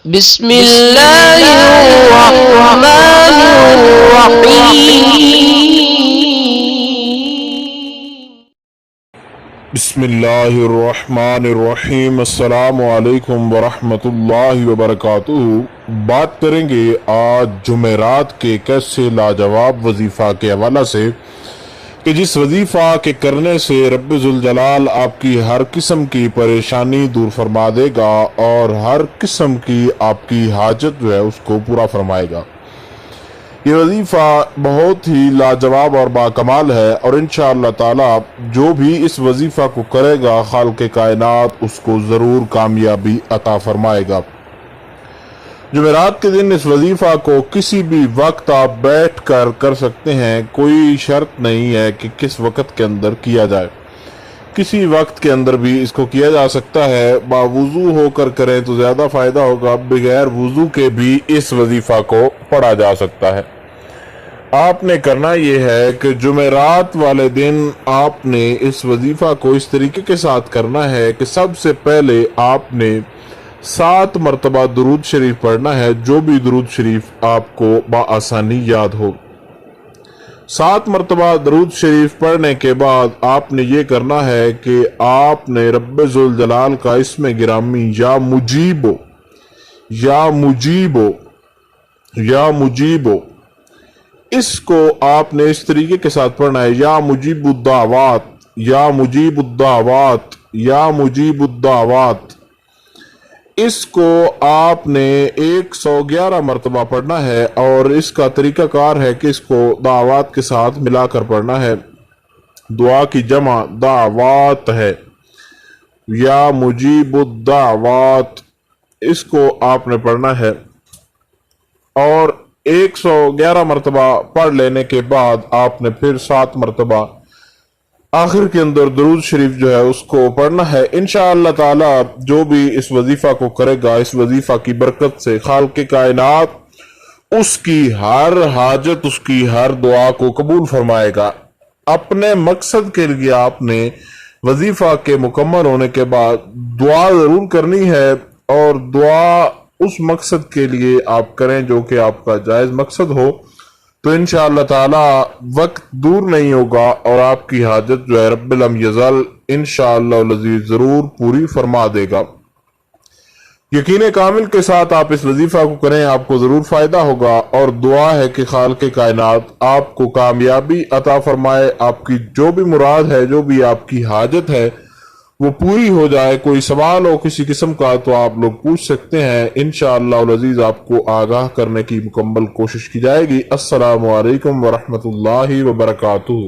بسم اللہ الرحمن الرحیم بسم اللہ الرحمن الرحیم۔ السلام علیکم ورحمۃ اللہ وبرکاتہ۔ بات کریں گے آج جمعرات کے ایک ایسے لاجواب وظیفہ کے حوالہ سے کہ جس وظیفہ کے کرنے سے رب ذوالجلال آپ کی ہر قسم کی پریشانی دور فرما دے گا اور ہر قسم کی آپ کی حاجت جو ہے اس کو پورا فرمائے گا۔ یہ وظیفہ بہت ہی لاجواب اور باکمال ہے اور انشاءاللہ تعالی جو بھی اس وظیفہ کو کرے گا خالق کائنات اس کو ضرور کامیابی عطا فرمائے گا۔ جمعرات کے دن اس وظیفہ کو کسی بھی وقت آپ بیٹھ کر کر سکتے ہیں، کوئی شرط نہیں ہے کہ کس وقت کے اندر کیا جائے، کسی وقت کے اندر بھی اس کو کیا جا سکتا ہے۔ باوضو ہو کر کریں تو زیادہ فائدہ ہوگا، بغیر وضو کے بھی اس وظیفہ کو پڑھا جا سکتا ہے۔ آپ نے کرنا یہ ہے کہ جمعرات والے دن آپ نے اس وظیفہ کو اس طریقے کے ساتھ کرنا ہے کہ سب سے پہلے آپ نے 7 مرتبہ درود شریف پڑھنا ہے، جو بھی درود شریف آپ کو بآسانی یاد ہو۔ 7 مرتبہ درود شریف پڑھنے کے بعد آپ نے یہ کرنا ہے کہ آپ نے رب ذوالجلال کا اسم گرامی یا مجیبو یا مجیبو یا مجیبو اس کو آپ نے اس طریقے کے ساتھ پڑھنا ہے، یا مجیب الدعوات یا مجیب الدعوات یا مجیب الدعوات۔ اس کو آپ نے 111 مرتبہ پڑھنا ہے اور اس کا طریقہ کار ہے کہ اس کو دعوات کے ساتھ ملا کر پڑھنا ہے۔ دعا کی جمع دعوات ہے، یا مجیب الدعوات اس کو آپ نے پڑھنا ہے اور 111 مرتبہ پڑھ لینے کے بعد آپ نے پھر 7 مرتبہ آخر کے اندر درود شریف جو ہے اس کو پڑھنا ہے۔ انشاءاللہ تعالی جو بھی اس وظیفہ کو کرے گا اس وظیفہ کی برکت سے خالق کائنات اس کی ہر حاجت اس کی ہر دعا کو قبول فرمائے گا۔ اپنے مقصد کے لیے آپ نے وظیفہ کے مکمل ہونے کے بعد دعا ضرور کرنی ہے اور دعا اس مقصد کے لیے آپ کریں جو کہ آپ کا جائز مقصد ہو، تو انشاءاللہ تعالی وقت دور نہیں ہوگا اور آپ کی حاجت جو ہے رب لم یزل انشاءاللہ العزیز ضرور پوری فرما دے گا۔ یقین کامل کے ساتھ آپ اس وظیفہ کو کریں، آپ کو ضرور فائدہ ہوگا اور دعا ہے کہ خالق کائنات آپ کو کامیابی عطا فرمائے، آپ کی جو بھی مراد ہے جو بھی آپ کی حاجت ہے وہ پوری ہو جائے۔ کوئی سوال ہو کسی قسم کا تو آپ لوگ پوچھ سکتے ہیں، انشاءاللہ العزیز آپ کو آگاہ کرنے کی مکمل کوشش کی جائے گی۔ السلام علیکم ورحمۃ اللہ وبرکاتہ۔